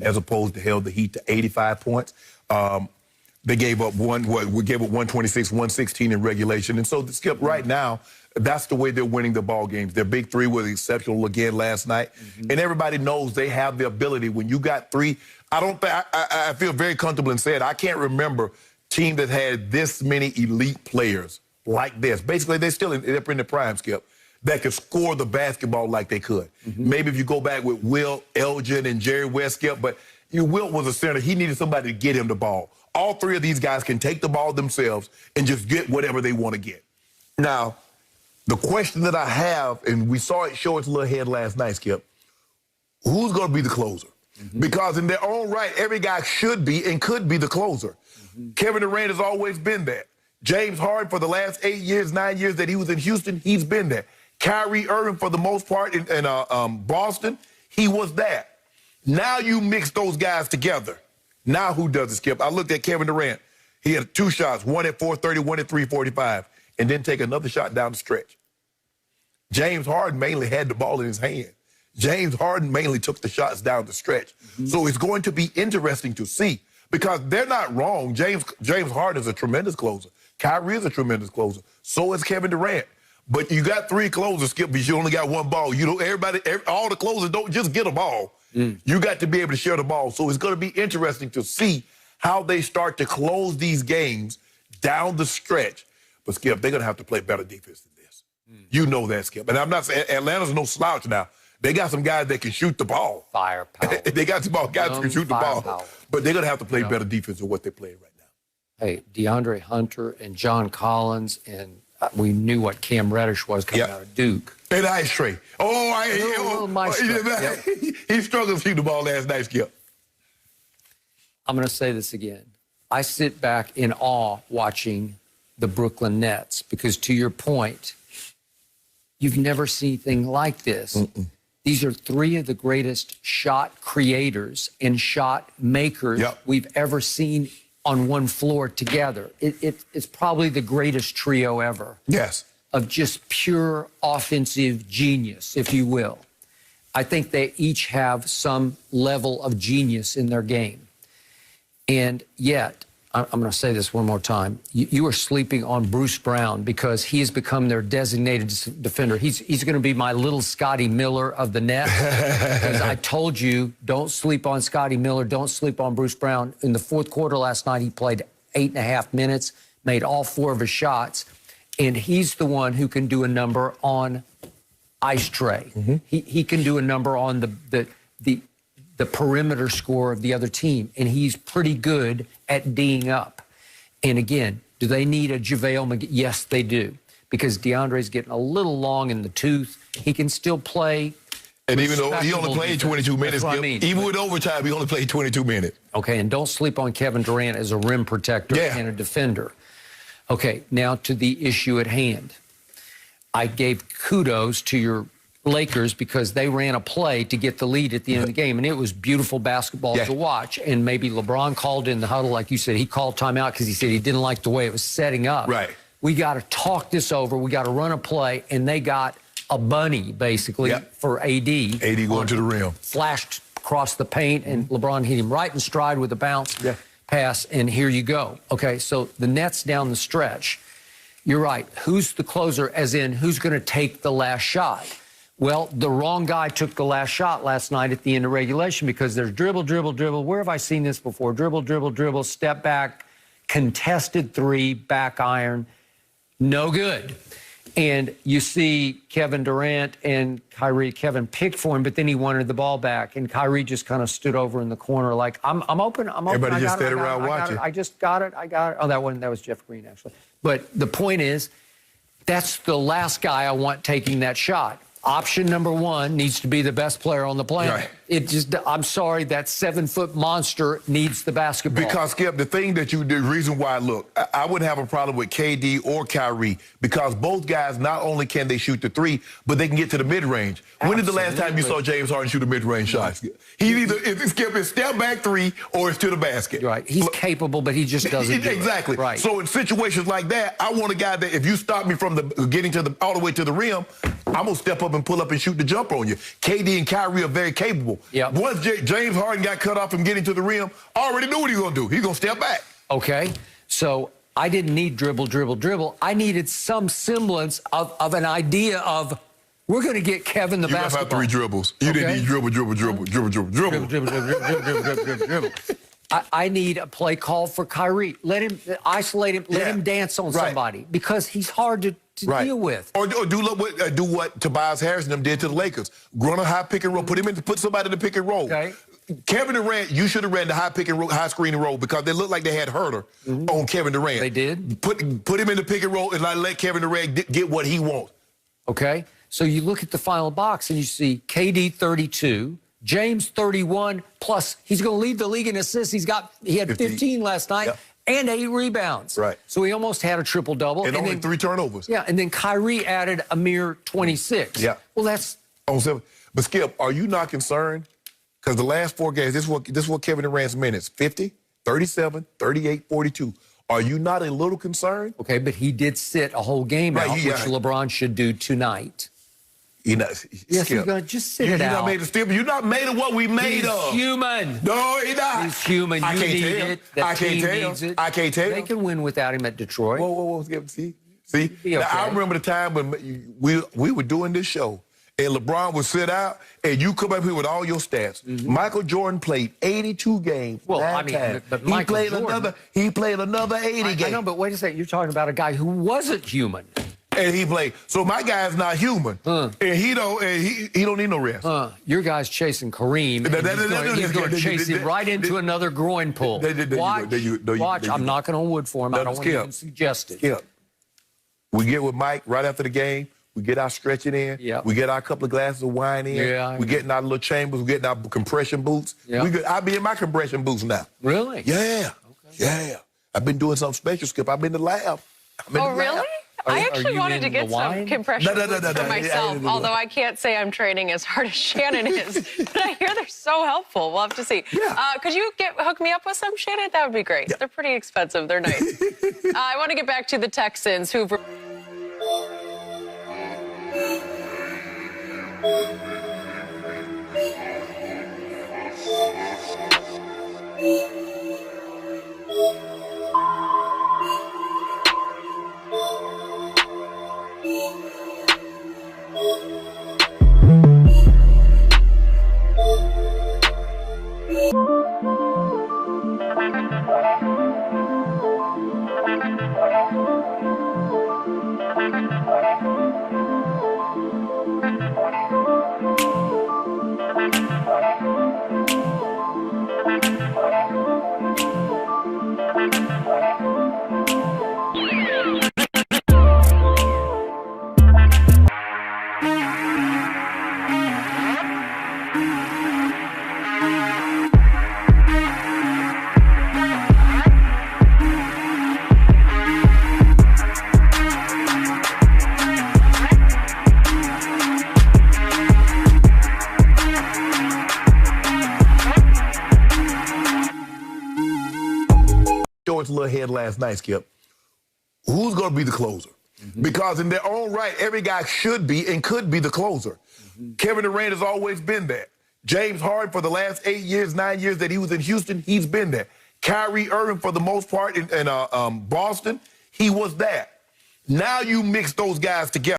as opposed to held the Heat to 85 points. They gave up we gave up 126, 116 in regulation. And so, Skip, right now, that's the way they're winning the ball games. Their big three was exceptional again last night. And everybody knows they have the ability. When you got three, I feel very comfortable in saying I can't remember a team that had this many elite players like this. Basically, they're in the prime, Skip, that could score the basketball like they could. Maybe if you go back with Will Elgin and Jerry West, Skip, but Wilt was a center. He needed somebody to get him the ball. All three of these guys can take the ball themselves and just get whatever they want to get. Now, the question that I have, and we saw it show its little head last night, Skip, who's going to be the closer? Because in their own right, every guy should be and could be the closer. Kevin Durant has always been that. James Harden, for the last 8 years, 9 years that he was in Houston, he's been that. Kyrie Irving, for the most part, in Boston, he was that. Now you mix those guys together. Now who does it, Skip? I looked at Kevin Durant. He had 2 shots, one at 430, one at 345, and then take another shot down the stretch. James Harden mainly had the ball in his hand. James Harden mainly took the shots down the stretch. So it's going to be interesting to see because they're not wrong. James Harden is a tremendous closer. Kyrie is a tremendous closer. So is Kevin Durant. But you got 3 closers, Skip, but you only got 1 ball. You know, all the closers don't just get a ball. You got to be able to share the ball. So it's going to be interesting to see how they start to close these games down the stretch. But, Skip, they're going to have to play better defense than this. You know that, Skip. And I'm not saying Atlanta's no slouch now. They got some guys that can shoot the ball. Firepower. They got some guys that can shoot the ball. But they're going to have to play better defense than what they're playing right now. Hey, DeAndre Hunter and John Collins, and we knew what Cam Reddish was coming out of Duke. And Ice Tray. He struggled to shoot the ball last night, Skip. I'm going to say this again. I sit back in awe watching the Brooklyn Nets because, to your point, you've never seen anything like this. These are 3 of the greatest shot creators and shot makers we've ever seen on one floor together. It's probably the greatest trio ever. Yes. Of just pure offensive genius, if you will. I think they each have some level of genius in their game. And yet, I'm going to say this one more time. You are sleeping on Bruce Brown because he has become their designated defender. He's going to be my little Scotty Miller of the Nets. Because I told you, don't sleep on Scotty Miller. Don't sleep on Bruce Brown. In the 4th quarter last night, he played 8.5 minutes, made all 4 of his shots. And he's the one who can do a number on Ice Tray. He can do a number on the perimeter score of the other team, and he's pretty good at D'ing up. And again, do they need a JaVale McGee? Yes, they do, because DeAndre's getting a little long in the tooth. He can still play. And even though he only played 22 minutes, even with overtime, he only played 22 minutes. Okay, and don't sleep on Kevin Durant as a rim protector and a defender. Okay, now to the issue at hand. I gave kudos to your Lakers because they ran a play to get the lead at the end of the game, and it was beautiful basketball to watch. And maybe LeBron called in the huddle, like you said. He called timeout because he said he didn't like the way it was setting up. Right. We got to talk this over. We got to run a play, and they got a bunny, basically, for AD. AD going to the rim. Flashed across the paint, and LeBron hit him right in stride with a bounce pass, and here you go. Okay, so the Nets down the stretch. You're right. Who's the closer, as in who's going to take the last shot? Well, the wrong guy took the last shot last night at the end of regulation because there's dribble, dribble, dribble. Where have I seen this before? Dribble, dribble, dribble, step back, contested 3, back iron, no good. And you see Kevin Durant and Kyrie, Kevin picked for him, but then he wanted the ball back, and Kyrie just kind of stood over in the corner like, I'm open, I'm open. Everybody just stayed around watching. I just got it. Oh, that was Jeff Green, actually. But the point is, that's the last guy I want taking that shot. Option number 1 needs to be the best player on the planet. I'm sorry, that 7-foot monster needs the basketball. Because, Skip, the reason why, look, I wouldn't have a problem with KD or Kyrie because both guys, not only can they shoot the 3, but they can get to the mid-range. When did the last time you saw James Harden shoot a mid-range shot? He either, Skip, it's step back 3 or it's to the basket. Right. He's capable, but he just doesn't do Exactly. it. Right. So in situations like that, I want a guy that if you stop me from getting to all the way to the rim, I'm going to step up and pull up and shoot the jumper on you. KD and Kyrie are very capable. Yep. Once James Harden got cut off from getting to the rim, I already knew what he was going to do. He's going to step back. Okay, so I didn't need dribble. I needed some semblance of an idea of we're going to get Kevin the basketball. You got 3 dribbles. You didn't need dribble. I need a play call for Kyrie. Let him isolate him. Let him dance on somebody because he's hard to deal with. Or do what Tobias Harris and them did to the Lakers. Run a high pick and roll. Put somebody in the pick and roll. Okay. Kevin Durant, you should have ran the high screen and roll because they looked like they had Herter on Kevin Durant. They did. Put him in the pick and roll and let Kevin Durant get what he wants. Okay. So you look at the final box and you see KD 32, James 31, plus he's going to lead the league in assists. He had 15 last night and 8 rebounds. Right. So he almost had a triple-double. And only 3 turnovers. Yeah, and then Kyrie added a mere 26. Yeah. Well, that's... On 7. But, Skip, are you not concerned? Because the last 4 games, this is what Kevin Durant's minutes, 50, 37, 38, 42. Are you not a little concerned? Okay, but he did sit a whole game out, which LeBron should do tonight. Yes, you're going to just sit it out. You're not made of what we made of. He's human. No, he's not. He's human. You need it. The team needs it. I can't tell. They can win without him at Detroit. Whoa, Skip. See? Okay. Now, I remember the time when we were doing this show, and LeBron would sit out, and you come up here with all your stats. Michael Jordan played 82 games. Well, I mean, but Michael Jordan, he played another 80 games. I know, but wait a second. You're talking about a guy who wasn't human. And he played. So my guy's not human, and he don't need no rest. Your guy's chasing Kareem. And he's going to chase him right into another groin pull. Watch. I'm knocking on wood for him. I don't want to even suggest it. Skip. We get with Mike right after the game. We get our stretching in. Yeah. We get our couple of glasses of wine in. Yeah, we get in our little chambers. We get in our compression boots. Yeah. I'll be in my compression boots now. Really? Yeah. Okay. Yeah. I've been doing something special, Skip. I've been in the lab. Really? I actually wanted to get some compression boots for myself, although I can't say I'm training as hard as Shannon is. But I hear they're so helpful. We'll have to see. Yeah. Could you hook me up with some, Shannon? That would be great. Yeah. They're pretty expensive. They're nice. I want to get back to the Texans, who've... George's little head last night, Skip. Who's going to be the closer? Because in their own right, every guy should be and could be the closer. Kevin Durant has always been there. James Harden, for the last 8 years, 9 years that he was in Houston, he's been there. Kyrie Irving, for the most part, in Boston, he was there. Now you mix those guys together.